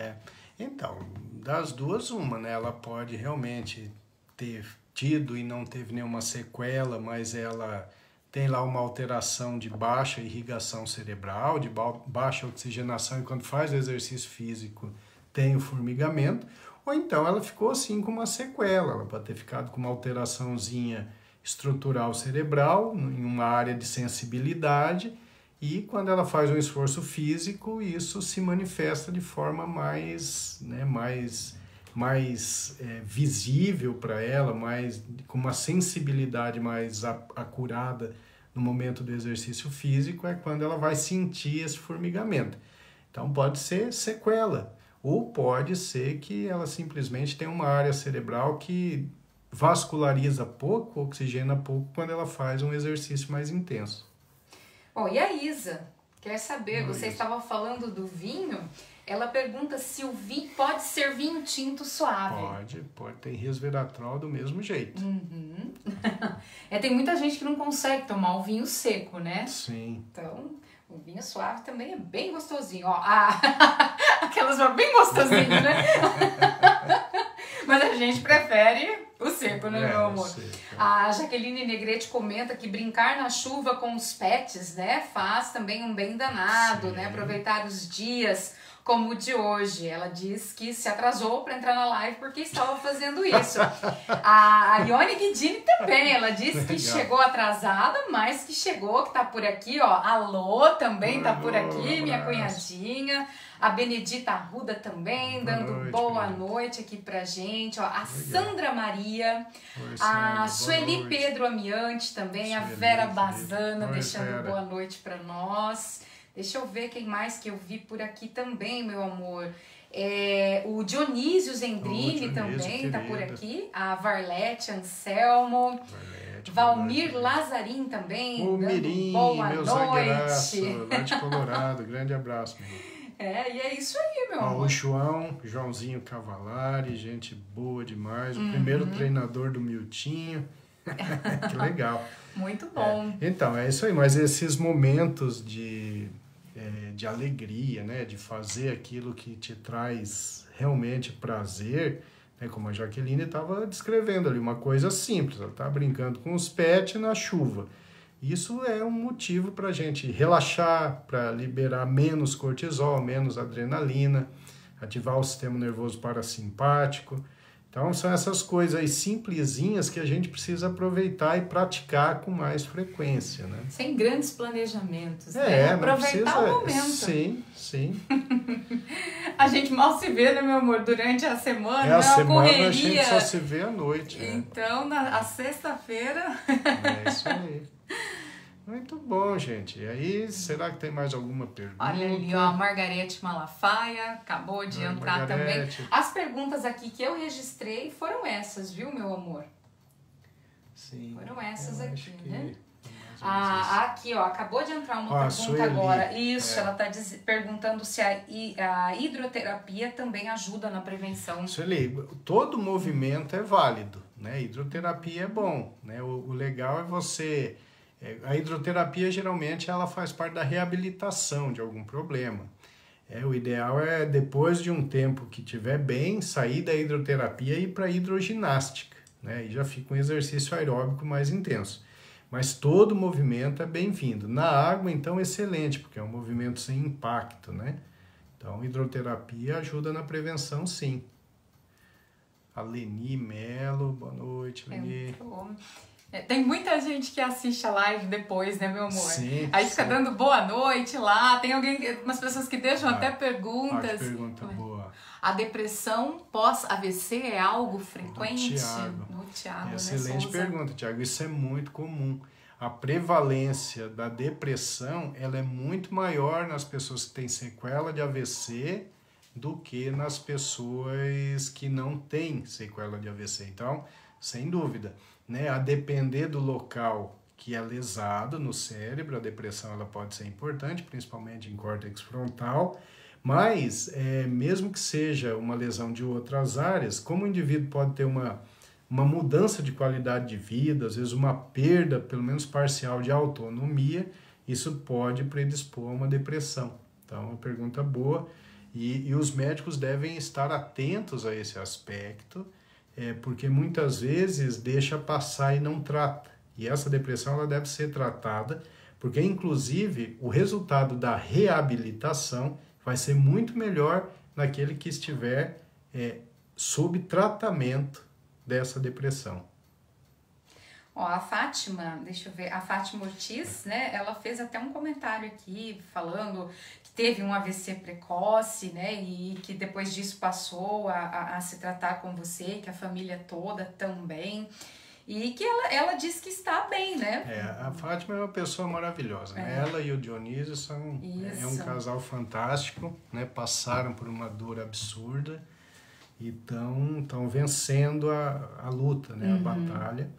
Então, das duas, uma, né? Ela pode realmente ter tido e não teve nenhuma sequela, mas ela tem lá uma alteração de baixa irrigação cerebral, de baixa oxigenação, e quando faz o exercício físico tem o formigamento, ou então ela ficou assim com uma sequela, ela pode ter ficado com uma alteraçãozinha estrutural cerebral, em uma área de sensibilidade, e quando ela faz um esforço físico, isso se manifesta de forma mais visível para ela, com uma sensibilidade mais acurada no momento do exercício físico, é quando ela vai sentir esse formigamento. Então pode ser sequela, ou pode ser que ela simplesmente tem uma área cerebral que vasculariza pouco, oxigena pouco quando ela faz um exercício mais intenso. Bom, e a Isa quer saber, você estava falando do vinho, ela pergunta se o vinho pode ser vinho tinto suave. Pode, tem resveratrol do mesmo jeito. Tem muita gente que não consegue tomar o vinho seco, né? Sim. Então, o vinho suave também é bem gostosinho. Ó, aquelas bem gostosinho, né? Mas a gente prefere o seco, né, meu amor? A Jaqueline Negrete comenta que brincar na chuva com os pets, né, faz também um bem danado, né? Aproveitar os dias como o de hoje. Ela diz que se atrasou para entrar na live porque estava fazendo isso. A Ione Guidini também, ela disse que chegou atrasada, mas que chegou, que tá por aqui, ó. Alô, também tá por aqui, minha cunhadinha. A Benedita Arruda também, dando boa noite aqui pra gente. Ó, a Sandra Maria, a Sueli Pedro Amiante também, a Vera Bazana deixando boa noite pra nós. Deixa eu ver quem mais que eu vi por aqui também, meu amor. O Dionísio Zendrini também está por querido. aqui. A Varlete Anselmo. Valmir Lazarim também. O Mirim, boa meu noite. zagueiraço, lá de Colorado. Grande abraço, meu. E é isso aí, meu amor. O Joãozinho Cavalari, gente boa demais. O primeiro treinador do Miltinho. Que legal. Muito bom. Então, é isso aí. Mas esses momentos de alegria, né? De fazer aquilo que te traz realmente prazer, né? Como a Jaqueline estava descrevendo ali, uma coisa simples. Ela está brincando com os pets na chuva. Isso é um motivo para a gente relaxar, para liberar menos cortisol, menos adrenalina, ativar o sistema nervoso parasimpático. Então, são essas coisas aí simplesinhas que a gente precisa aproveitar e praticar com mais frequência, né? Sem grandes planejamentos, né? Aproveitar o momento. Sim, sim. A gente mal se vê, né, meu amor? Durante a semana, a semana correria. A gente só se vê à noite. Então, a sexta-feira... É isso aí. Muito bom, gente. E aí, será que tem mais alguma pergunta? Olha ali, ó, a Margarete Malafaia acabou de entrar Margarete. também. As perguntas aqui que eu registrei foram essas, viu, meu amor? Sim. Foram essas aqui, né? Aqui, ó, acabou de entrar uma pergunta agora. Isso, ela está perguntando se a hidroterapia também ajuda na prevenção. Sueli, todo movimento é válido, né? Hidroterapia é bom, né? O legal é você... A hidroterapia, geralmente, ela faz parte da reabilitação de algum problema. O ideal é, depois de um tempo que estiver bem, sair da hidroterapia e ir para a hidroginástica, né? E já fica um exercício aeróbico mais intenso. Mas todo movimento é bem-vindo. Na água, então, excelente, porque é um movimento sem impacto, né? Então, hidroterapia ajuda na prevenção, sim. A Leni Melo, boa noite, Leni. Tem muita gente que assiste a live depois, né, meu amor? Sim. Aí fica dando boa noite lá. Tem umas pessoas que deixam até perguntas. Que pergunta boa. A depressão pós-AVC é algo frequente? No Thiago, excelente né, pergunta, Thiago. Isso é muito comum. A prevalência da depressão, ela é muito maior nas pessoas que têm sequela de AVC do que nas pessoas que não têm sequela de AVC. Então, sem dúvida, né, a depender do local que é lesado no cérebro, a depressão ela pode ser importante, principalmente em córtex frontal, mas mesmo que seja uma lesão de outras áreas, como o indivíduo pode ter uma mudança de qualidade de vida, às vezes uma perda, pelo menos parcial, de autonomia, isso pode predispor a uma depressão. Então, é uma pergunta boa e os médicos devem estar atentos a esse aspecto, porque muitas vezes deixa passar e não trata. E essa depressão ela deve ser tratada, porque inclusive o resultado da reabilitação vai ser muito melhor naquele que estiver sob tratamento dessa depressão. Ó, a Fátima, deixa eu ver, a Fátima Ortiz, né, ela fez até um comentário aqui falando que teve um AVC precoce, né, e que depois disso passou a se tratar com você, que a família toda também, e que ela disse que está bem, né? A Fátima é uma pessoa maravilhosa, né? Ela e o Dionísio são um casal fantástico, né? Passaram por uma dor absurda e estão vencendo a luta, né? A batalha.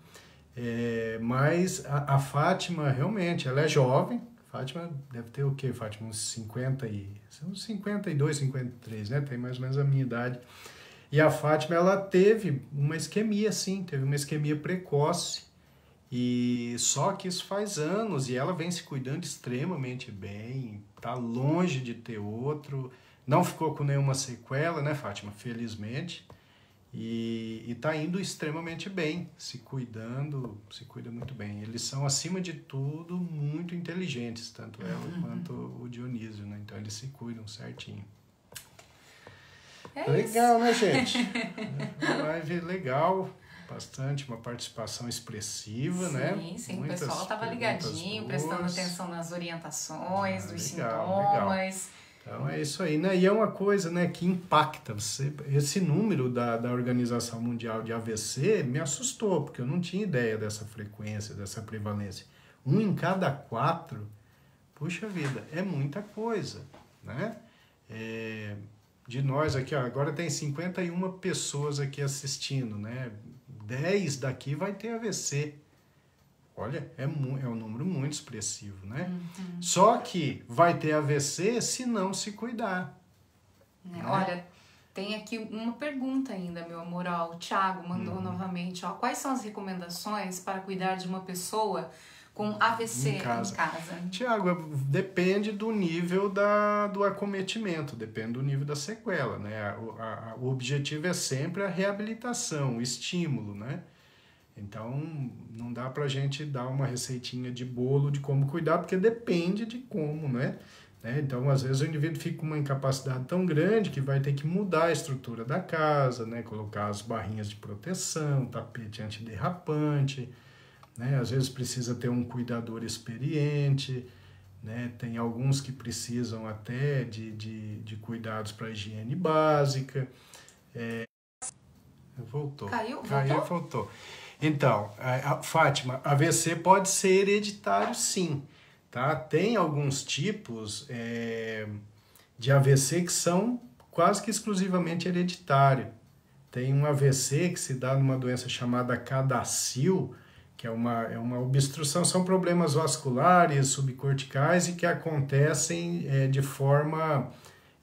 Mas a Fátima, realmente, ela é jovem. Fátima deve ter o quê, Fátima? Uns 52, 53, né? Tem mais ou menos a minha idade. E a Fátima, ela teve uma isquemia, sim, teve uma isquemia precoce. E só que isso faz anos e ela vem se cuidando extremamente bem, tá longe de ter outro, não ficou com nenhuma sequela, né, Fátima? Felizmente. E tá indo extremamente bem, se cuida muito bem. Eles são, acima de tudo, muito inteligentes, tanto ela quanto o Dionísio, né? Então eles se cuidam certinho. Legal, né, gente? Uma live legal, bastante, uma participação expressiva, né? Sim, o pessoal estava ligadinho, prestando atenção nas orientações, dos legal. sintomas. Então é isso aí, né? E é uma coisa, né, que impacta você. Esse número da Organização Mundial de AVC me assustou, porque eu não tinha ideia dessa frequência, dessa prevalência. 1 em cada 4, puxa vida, é muita coisa, né? de nós aqui, ó, agora tem 51 pessoas aqui assistindo, né? 10 daqui vai ter AVC. Olha, é um número muito expressivo, né? Só que vai ter AVC se não se cuidar. Né? Olha, tem aqui uma pergunta ainda, meu amor. Ó, o Thiago mandou novamente. Ó, quais são as recomendações para cuidar de uma pessoa com AVC em casa? Tiago, depende do nível do acometimento, depende do nível da sequela, né? O objetivo é sempre a reabilitação, o estímulo, né? Então, não dá pra gente dar uma receitinha de bolo de como cuidar, porque depende de como, né? Então, às vezes, o indivíduo fica com uma incapacidade tão grande que vai ter que mudar a estrutura da casa, né? Colocar as barrinhas de proteção, tapete antiderrapante, né? Às vezes precisa ter um cuidador experiente, né? Tem alguns que precisam até de cuidados para higiene básica. Voltou. Caiu? Voltou. Então, Fátima, AVC pode ser hereditário sim, tá? Tem alguns tipos de AVC que são quase que exclusivamente hereditário. Tem um AVC que se dá numa doença chamada CADASIL, que é uma obstrução, são problemas vasculares, subcorticais e que acontecem de forma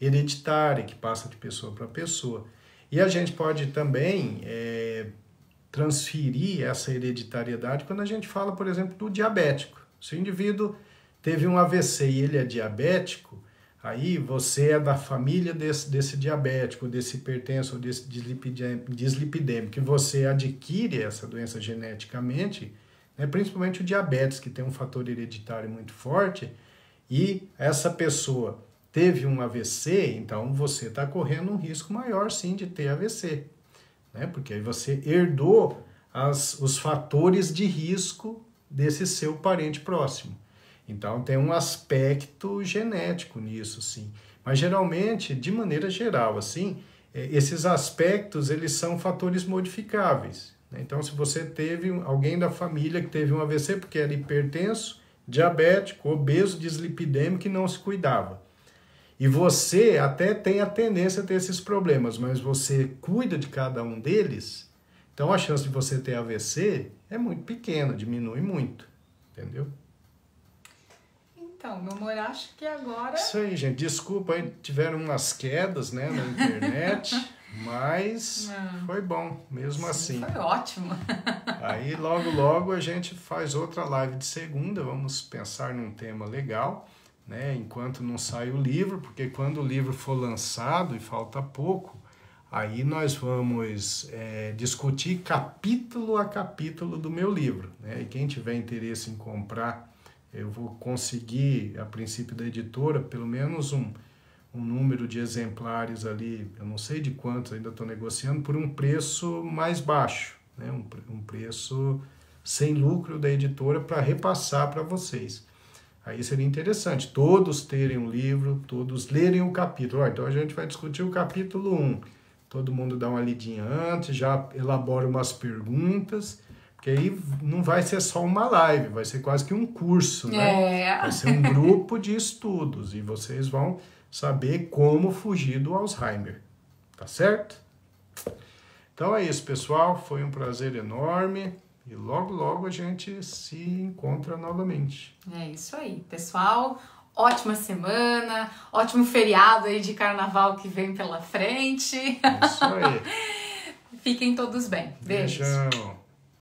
hereditária, que passa de pessoa para pessoa. E a gente pode também transferir essa hereditariedade quando a gente fala, por exemplo, do diabético. Se o indivíduo teve um AVC e ele é diabético, aí você é da família desse diabético, desse hipertenso, desse dislipidêmico, que você adquire essa doença geneticamente, né, principalmente o diabetes, que tem um fator hereditário muito forte, e essa pessoa teve um AVC, então você está correndo um risco maior sim de ter AVC, né, porque aí você herdou os fatores de risco desse seu parente próximo. Então, tem um aspecto genético nisso, sim. Mas, geralmente, de maneira geral, assim, esses aspectos, eles são fatores modificáveis, né? Então, se você teve alguém da família que teve um AVC porque era hipertenso, diabético, obeso, dislipidêmico e não se cuidava. E você até tem a tendência a ter esses problemas, mas você cuida de cada um deles, então a chance de você ter AVC é muito pequena, diminui muito, entendeu? Então, meu amor, acho que agora... Isso aí, gente. Desculpa, aí tiveram umas quedas, né, na internet, mas foi bom, mesmo assim. Foi ótimo. Aí, logo a gente faz outra live de segunda, vamos pensar num tema legal, né, enquanto não sai o livro, porque quando o livro for lançado, e falta pouco, aí nós vamos discutir capítulo a capítulo do meu livro, né, e quem tiver interesse em comprar, eu vou conseguir, a princípio da editora, pelo menos um número de exemplares ali, eu não sei de quantos, ainda estou negociando, por um preço mais baixo, né? Um preço sem lucro da editora para repassar para vocês. Aí seria interessante todos terem um livro, todos lerem o capítulo. Então a gente vai discutir o capítulo 1. Todo mundo dá uma lidinha antes, já elabora umas perguntas... Porque aí não vai ser só uma live, vai ser quase que um curso, né? Vai ser um grupo de estudos e vocês vão saber como fugir do Alzheimer, tá certo? Então é isso, pessoal, foi um prazer enorme e logo a gente se encontra novamente. É isso aí, pessoal, ótima semana, ótimo feriado aí de carnaval que vem pela frente. É isso aí. Fiquem todos bem. Beijos. Beijão.